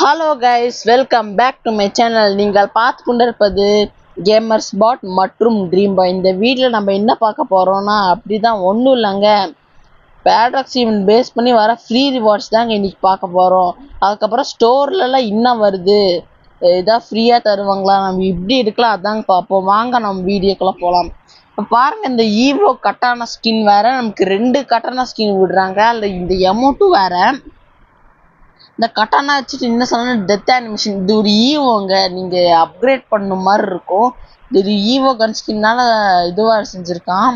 Hello guys, welcome back to my channel. நீங்கள் பார்த்து கொண்டிருப்பது கேமர்ஸ் பாட் மற்றும் ட்ரீம் பாய். இந்த வீடியோவில் நம்ம என்ன பார்க்க போகிறோம்னா, அப்படி தான் ஒன்றும் இல்லைங்க, பேட்ராக்ஸ் ஈவெண்ட் பேஸ் பண்ணி வர ஃப்ரீ ரிவார்ட்ஸ் தாங்க இன்றைக்கி பார்க்க போகிறோம். அதுக்கப்புறம் ஸ்டோர்லலாம் இன்னும் வருது, இதாக ஃப்ரீயாக தருவாங்களா, நம்ம இப்படி இருக்கலாம், அதாங்க பார்ப்போம். வாங்க நம்ம வீடியோக்குள்ளே போகலாம். இப்போ பாருங்கள், இந்த ஈவோ கட்டான ஸ்கின் வேறு, நமக்கு 2 கட்டான ஸ்கின் விடுறாங்க. அதில் இந்த எமௌண்ட்டும் வேறு. இந்த கட்டானா வச்சுட்டு என்ன சொன்னா டெத் அனிமேஷன். இது ஒரு ஈவோங்க, நீங்கள் அப்கிரேட் பண்ண மாதிரி இருக்கும். இது ஒரு ஈவோ கன் ஸ்கின்னால இதுவாக செஞ்சுருக்கான்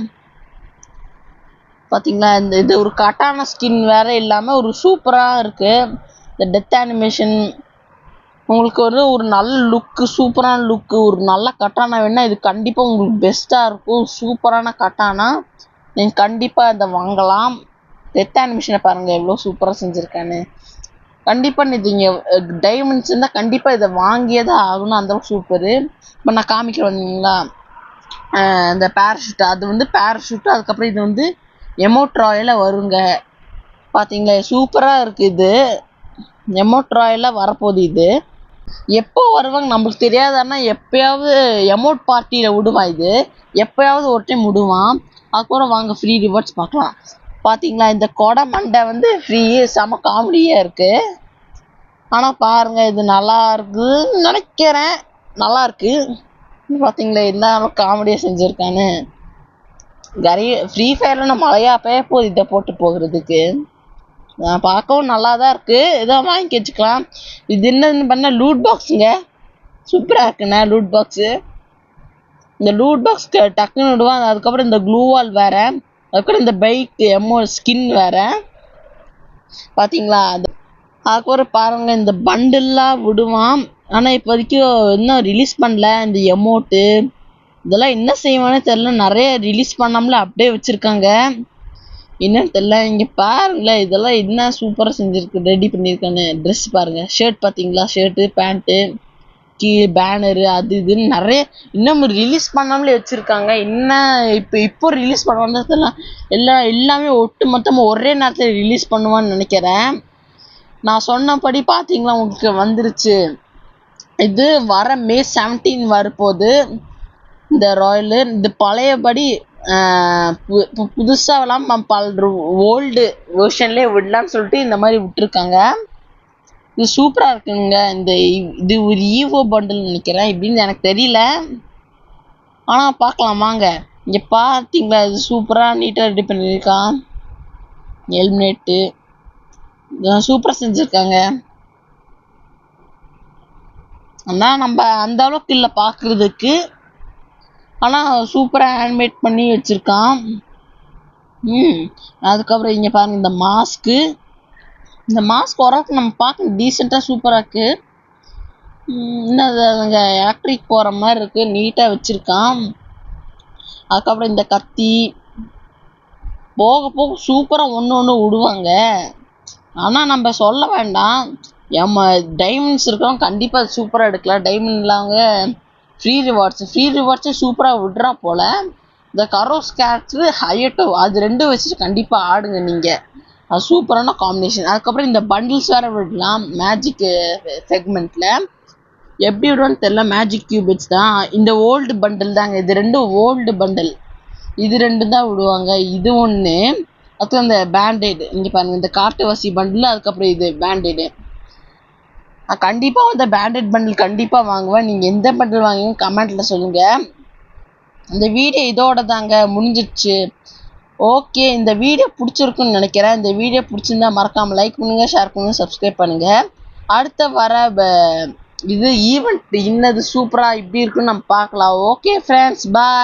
பார்த்தீங்களா. இது ஒரு கட்டான ஸ்கின் வேற இல்லாமல் ஒரு சூப்பராக இருக்குது. இந்த டெத் அனிமேஷன் உங்களுக்கு ஒரு நல்ல லுக்கு, சூப்பரான லுக்கு, ஒரு நல்ல கட்டானா வேணா இது கண்டிப்பாக உங்களுக்கு பெஸ்ட்டாக இருக்கும். சூப்பரான கட்டானா நீங்கள் கண்டிப்பாக இதை வாங்கலாம். டெத் அனிமேஷனை பாருங்கள் எவ்வளோ சூப்பராக செஞ்சுருக்கான்னு. கண்டிப்பாக நீங்கள் டைமண்ட்ஸ் இருந்தால் கண்டிப்பாக இதை வாங்கியே தான் ஆகணும், அந்தளவுக்கு சூப்பரு. இப்போ நான் காமிக்கிறேன் வந்தீங்களா, இந்த பேராஷூட், அது பேராஷூட்டு. அதுக்கப்புறம் இது எமோட் ராயில் வருங்க. பார்த்தீங்களா சூப்பராக இருக்குது. இது எமோட் ராயில் வரப்போகுது. இது எப்போ வருவாங்க நம்மளுக்கு தெரியாதானா, எப்போயாவது எமோட் பார்ட்டியில் விடுவான். இது எப்போயாவது ஒரு டைம் விடுவான். அதுக்கப்புறம் வாங்க ஃப்ரீ ரிவார்ட்ஸ் பார்க்கலாம். பார்த்தீங்களா, இந்த கொடை மண்டை ஃப்ரீ, செம காமெடியாக இருக்குது. ஆனால் பாருங்கள், இது நல்லா இருக்குதுன்னு நினைக்கிறேன், நல்லா இருக்கு. பார்த்தீங்களா என்ன காமெடியாக செஞ்சுருக்கான்னு. ஃப்ரீ ஃபயரில் நம்ம மழையா பெய்ய போகுது இதை போட்டு போகிறதுக்கு. பார்க்கவும் நல்லா தான் இருக்குது, இதை வாங்கி வச்சுக்கலாம். இது என்னன்னு பண்ணால் லூட் பாக்ஸுங்க, சூப்பராக இருக்குண்ணே லூட் பாக்ஸு. இந்த லூட் பாக்ஸ்க்கு டக்குன்னு விடுவாங்க. அதுக்கப்புறம் இந்த க்ளூவால் வேறு, அதுக்கப்புறம் இந்த பைக் ஸ்கின் வேறு. பார்த்தீங்களா, அதுக்கப்புறம் பாருங்கள் இந்த பண்டில்லாம் விடுவான். ஆனால் இப்போதைக்கு இன்னும் ரிலீஸ் பண்ணல இந்த எமௌண்ட்டு. இதெல்லாம் என்ன செய்வானே தெரில, நிறைய ரிலீஸ் பண்ணாமல அப்படியே வச்சுருக்காங்க, என்னன்னு தெரில. இங்கே பாருங்களேன், இதெல்லாம் என்ன சூப்பராக செஞ்சுருக்கு, ரெடி பண்ணியிருக்கான்னு. ட்ரெஸ் பாருங்கள், ஷர்ட் பார்த்தீங்களா, ஷர்ட்டு பேண்ட்டு கீழே பேனரு அது இதுன்னு நிறைய இன்னும் ரிலீஸ் பண்ணாமலே வச்சுருக்காங்க. என்ன இப்போ ரிலீஸ் பண்ணுவான்னு எல்லாமே ஒட்டு மொத்தமாக ஒரே நேரத்தில் ரிலீஸ் பண்ணுவான்னு நினைக்கிறேன். நான் சொன்னபடி பார்த்தீங்களா உங்களுக்கு வந்துருச்சு. இது வர மே 17 வரப்போகுது இந்த ராயலு. இது பழையபடி புதுசாக இல்லாமல் பல ஓல்டு வெர்ஷன்லேயே விடலான்னு சொல்லிட்டு இந்த மாதிரி விட்டுருக்காங்க. இது சூப்பராக இருக்குங்க. இது ஒரு ஈவோ பண்டில் நினைக்கிறேன், இப்படின்னு எனக்கு தெரியல. ஆனால் பார்க்கலாம் வாங்க. இங்கே பார்த்தீங்களா, இது சூப்பராக நீட்டாக ரெடி பண்ணியிருக்கான். ஹெல்மெட்டு சூப்பராக செஞ்சுருக்காங்க. ஆனால் நம்ம அந்த அளவுக்கு இல்லை பார்க்குறதுக்கு, ஆனால் சூப்பராக ஹேண்ட்மேட் பண்ணி வச்சுருக்கான். அதுக்கப்புறம் இங்கே பாருங்கள் இந்த மாஸ்க்கு. இந்த மாஸ்க் ஓரளவுக்கு நம்ம பார்க்க டீசெண்டாக சூப்பராக இருக்குது. இன்னும் அதுங்க எலக்ட்ரிக் போகிற மாதிரி இருக்குது, நீட்டாக வச்சுருக்கான். அதுக்கப்புறம் இந்த கத்தி போக போக சூப்பராக ஒன்று விடுவாங்க. ஆனால் நம்ம சொல்ல வேண்டாம், டைமண்ட்ஸ் இருக்கவங்க கண்டிப்பாக அது சூப்பராக எடுக்கலாம். டைமண்ட் இல்லாமங்க ஃப்ரீ ரிவார்ட்ஸு சூப்பராக விட்றா போல். இந்த கரோஸ் கேரக்டரு ஹையட்டோ அது ரெண்டும் வச்சுட்டு கண்டிப்பாக ஆடுங்க நீங்கள், அது சூப்பரான காம்பினேஷன். அதுக்கப்புறம் இந்த பண்டில்ஸ் வேறு விடலாம் மேஜிக் செக்மெண்ட்டில். எப்படி விடுவான்னு தெரில, மேஜிக் கியூபிட்ஸ் தான். இந்த ஓல்டு பண்டில் தாங்க, இது ரெண்டும் ஓல்டு பண்டில், இது ரெண்டும் தான் விடுவாங்க. இது ஒன்று, அதுக்கு அந்த பேண்டேடு இங்கே பாருங்கள், இந்த காட்டுவாசி பண்டில், அதுக்கப்புறம் இது பேண்டேடு. கண்டிப்பாக இந்த பேண்டேட் பண்டில் கண்டிப்பாக வாங்குவேன். நீங்கள் எந்த பண்டில் வாங்குவீங்க கமெண்ட்டில் சொல்லுங்கள். இந்த வீடியோ இதோட தாங்க முடிஞ்சிடுச்சு. ஓகே, இந்த வீடியோ பிடிச்சிருக்குன்னு நினைக்கிறேன். இந்த வீடியோ பிடிச்சிருந்தா மறக்காமல் லைக் பண்ணுங்கள், ஷேர் பண்ணுங்கள், சப்ஸ்கிரைப் பண்ணுங்கள். அடுத்த வர இது ஈவெண்ட் இன்னது சூப்பராக இப்படி இருக்குன்னு நம்ம பார்க்கலாம். ஓகே ஃப்ரெண்ட்ஸ், பாய்.